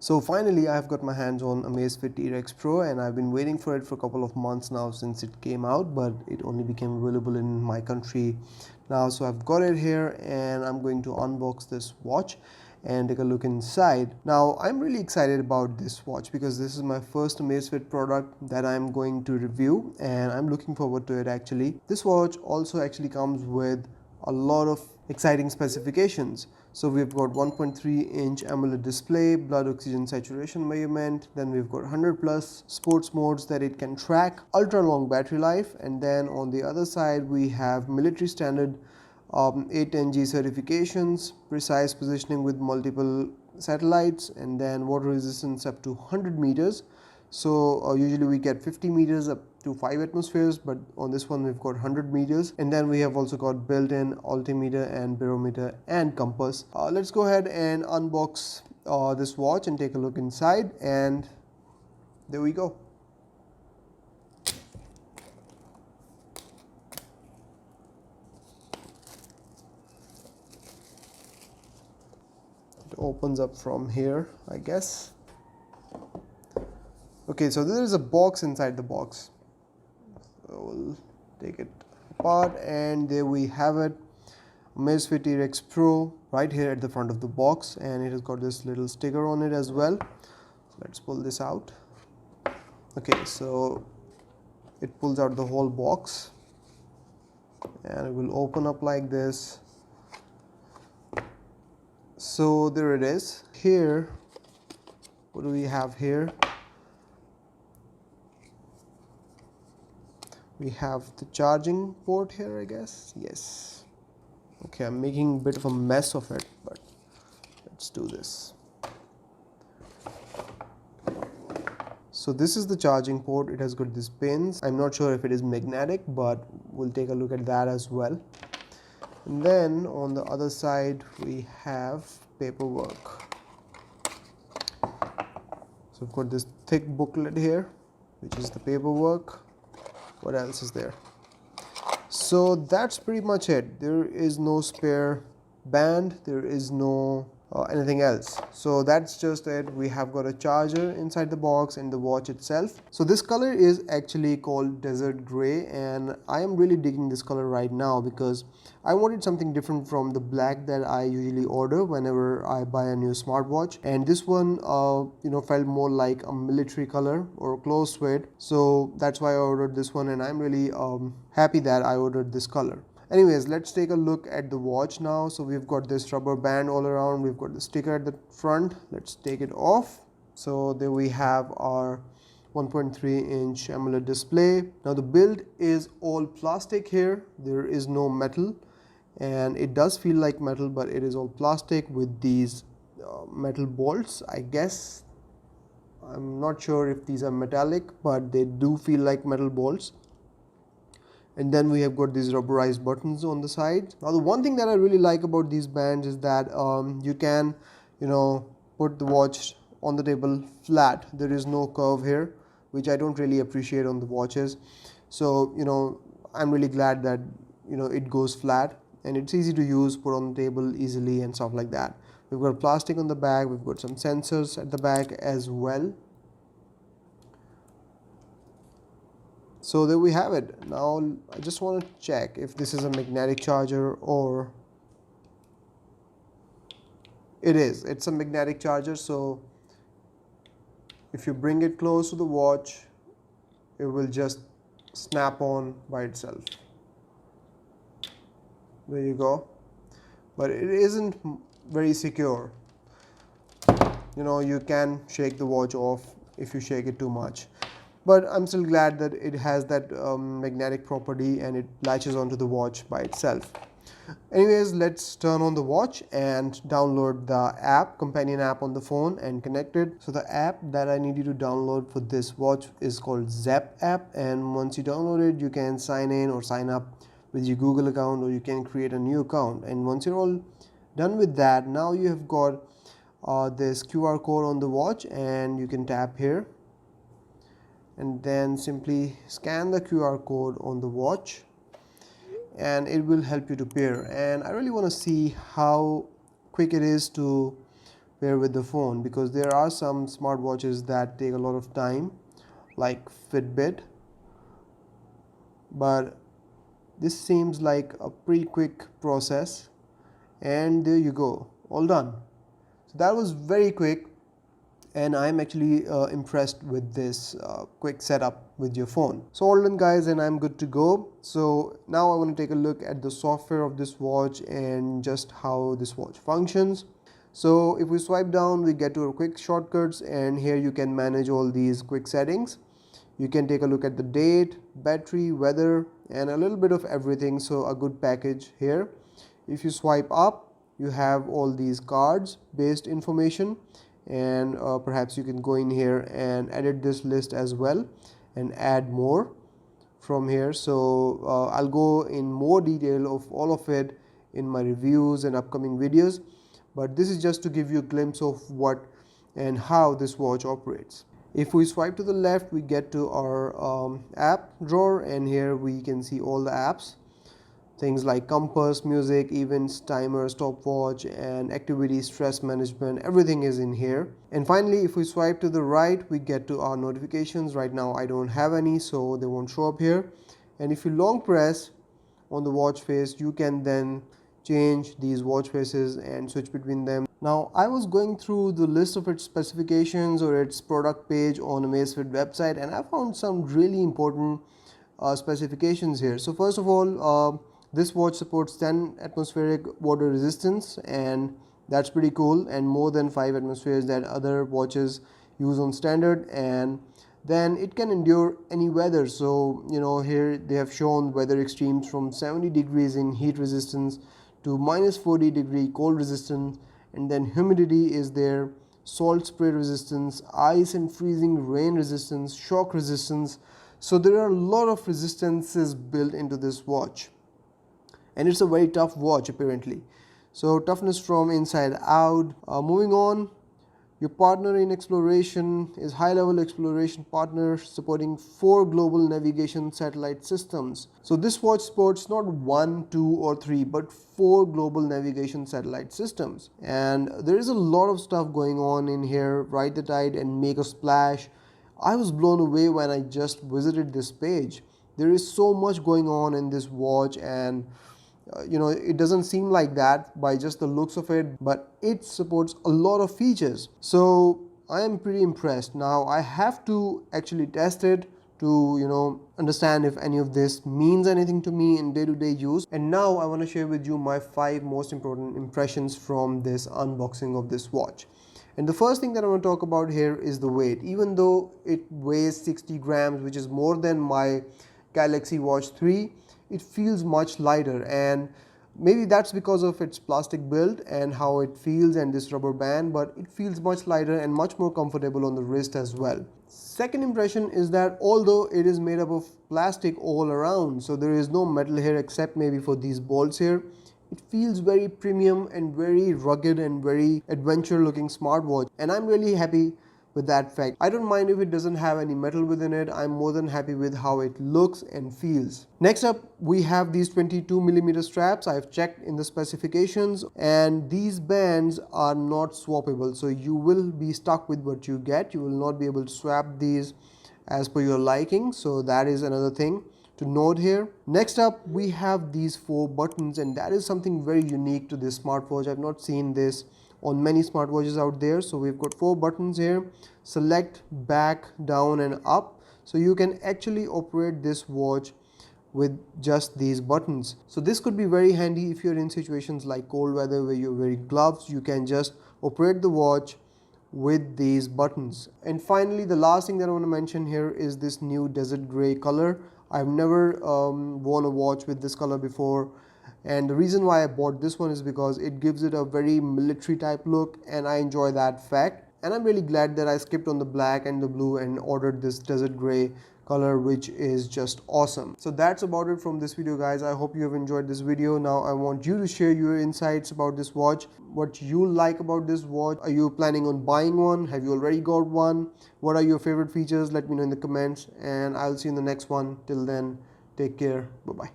So finally I've got my hands on Amazefit T-Rex Pro, and I've been waiting for it for a couple of months now since it came out, but it only became available in my country now. So I've got it here and I'm going to unbox this watch and take a look inside. Now I'm really excited about this watch because this is my first Amazfit product that I'm going to review, and I'm looking forward to it actually. This watch also actually comes with a lot of exciting specifications. So we've got 1.3-inch AMOLED display, blood oxygen saturation measurement, then we've got 100 plus sports modes that it can track, ultra long battery life, and then on the other side we have military standard 810G certifications, precise positioning with multiple satellites, and then water resistance up to 100 meters. So usually we get 50 meters up to 5 atmospheres, but on this one we've got 100 meters. And then we have also got built-in altimeter and barometer and compass. Let's go ahead and unbox this watch and take a look inside, and there we go. It opens up from here, I guess. Okay, so there is a box inside the box. So we'll take it apart, and there we have it. Amazefit T-Rex Pro right here at the front of the box, and it has got this little sticker on it as well. So let's pull this out. Okay, so it pulls out the whole box and it will open up like this. So there it is. Here, what do we have here? We have the charging port here, I guess. Yes. Okay, I'm making a bit of a mess of it, but let's do this. So this is the charging port. It has got these pins. I'm not sure if it is magnetic, but we'll take a look at that as well. And then on the other side we have paperwork. So we've got this thick booklet here, which is the paperwork. What else is there? So that's pretty much it. There is no spare band, there is no anything else. So that's just it. We have got a charger inside the box and the watch itself. So this color is actually called desert gray, and I am really digging this color right now because I wanted something different from the black that I usually order whenever I buy a new smartwatch, and this one felt more like a military color or close to it. So that's why I ordered this one, and I'm really happy that I ordered this color. Anyways, let's take a look at the watch now. So we've got this rubber band all around, we've got the sticker at the front. Let's take it off. So there we have our 1.3-inch AMOLED display. Now the build is all plastic here, there is no metal, and it does feel like metal, but it is all plastic with these metal bolts, I guess. I'm not sure if these are metallic, but they do feel like metal bolts. And then we have got these rubberized buttons on the side. Now the one thing that I really like about these bands is that you can put the watch on the table flat. There is no curve here, which I don't really appreciate on the watches. So I'm really glad that it goes flat and it's easy to use, put on the table easily and stuff like that. We've got plastic on the back, we've got some sensors at the back as well. So there we have it. Now I just want to check if this is a magnetic charger, or it is. It's a magnetic charger. So if you bring it close to the watch, it will just snap on by itself. There you go. But it isn't very secure. You can shake the watch off if you shake it too much. But I'm still glad that it has that magnetic property and it latches onto the watch by itself. Anyways, let's turn on the watch and download the app, companion app on the phone, and connect it. So the app that I need you to download for this watch is called Zap app, and once you download it, you can sign in or sign up with your Google account, or you can create a new account. And once you're all done with that, now you have got this QR code on the watch, and you can tap here and then simply scan the QR code on the watch, and it will help you to pair. And I really want to see how quick it is to pair with the phone, because there are some smartwatches that take a lot of time, like Fitbit, but this seems like a pretty quick process. And there you go, all done. So that was very quick, and I'm actually impressed with this quick setup with your phone. So all done guys, and I'm good to go. So now I want to take a look at the software of this watch and just how this watch functions. So if we swipe down, we get to our quick shortcuts, and here you can manage all these quick settings. You can take a look at the date, battery, weather, and a little bit of everything. So a good package here. If you swipe up, you have all these cards based information, and perhaps you can go in here and edit this list as well and add more from here. So I'll go in more detail of all of it in my reviews and upcoming videos, but this is just to give you a glimpse of what and how this watch operates. If we swipe to the left, we get to our app drawer, and here we can see all the apps. Things like compass, music, events, timer, stopwatch, and activity, stress management, everything is in here. And finally, if we swipe to the right, we get to our notifications. Right now I don't have any, so they won't show up here. And if you long press on the watch face, you can then change these watch faces and switch between them. Now I was going through the list of its specifications or its product page on Amazefit website, and I found some really important specifications here. So first of all, this watch supports 10 atmospheric water resistance, and that's pretty cool, and more than 5 atmospheres that other watches use on standard. And then it can endure any weather. So here they have shown weather extremes from 70 degrees in heat resistance to minus 40 degree cold resistance, and then humidity is there, salt spray resistance, ice and freezing rain resistance, shock resistance. So there are a lot of resistances built into this watch, and it's a very tough watch apparently. So toughness from inside out. Moving on, your partner in exploration is high level exploration partner supporting 4 global navigation satellite systems. So this watch supports not 1, 2 or 3 but 4 global navigation satellite systems, and there is a lot of stuff going on in here. Ride the tide and make a splash. I was blown away when I just visited this page. There is so much going on in this watch, and it doesn't seem like that by just the looks of it, but it supports a lot of features. So I am pretty impressed. Now I have to actually test it to understand if any of this means anything to me in day-to-day use. And now I want to share with you my 5 most important impressions from this unboxing of this watch. And the first thing that I want to talk about here is the weight. Even though it weighs 60 grams, which is more than my Galaxy Watch 3, it feels much lighter, and maybe that's because of its plastic build and how it feels and this rubber band, but it feels much lighter and much more comfortable on the wrist as well. Second impression is that although it is made up of plastic all around, so there is no metal here except maybe for these bolts here, it feels very premium and very rugged and very adventure looking smartwatch, and I'm really happy with that fact. I don't mind if it doesn't have any metal within it. I'm more than happy with how it looks and feels. Next up, we have these 22mm straps. I've checked in the specifications, and these bands are not swappable, so you will be stuck with what you get. You will not be able to swap these as per your liking, so that is another thing to note here. Next up, we have these 4 buttons, and that is something very unique to this smartwatch. I've not seen this on many smartwatches out there. So we've got 4 buttons here: select, back, down and up. So you can actually operate this watch with just these buttons. So this could be very handy if you're in situations like cold weather where you're wearing gloves. You can just operate the watch with these buttons. And finally, the last thing that I want to mention here is this new desert gray color. I've never worn a watch with this color before, and the reason why I bought this one is because it gives it a very military type look, and I enjoy that fact. And I'm really glad that I skipped on the black and the blue and ordered this desert gray color, which is just awesome. So that's about it from this video, guys. I hope you have enjoyed this video. Now I want you to share your insights about this watch, what you like about this watch. Are you planning on buying one? Have you already got one? What are your favorite features? Let me know in the comments, and I'll see you in the next one. Till then, take care. Bye bye.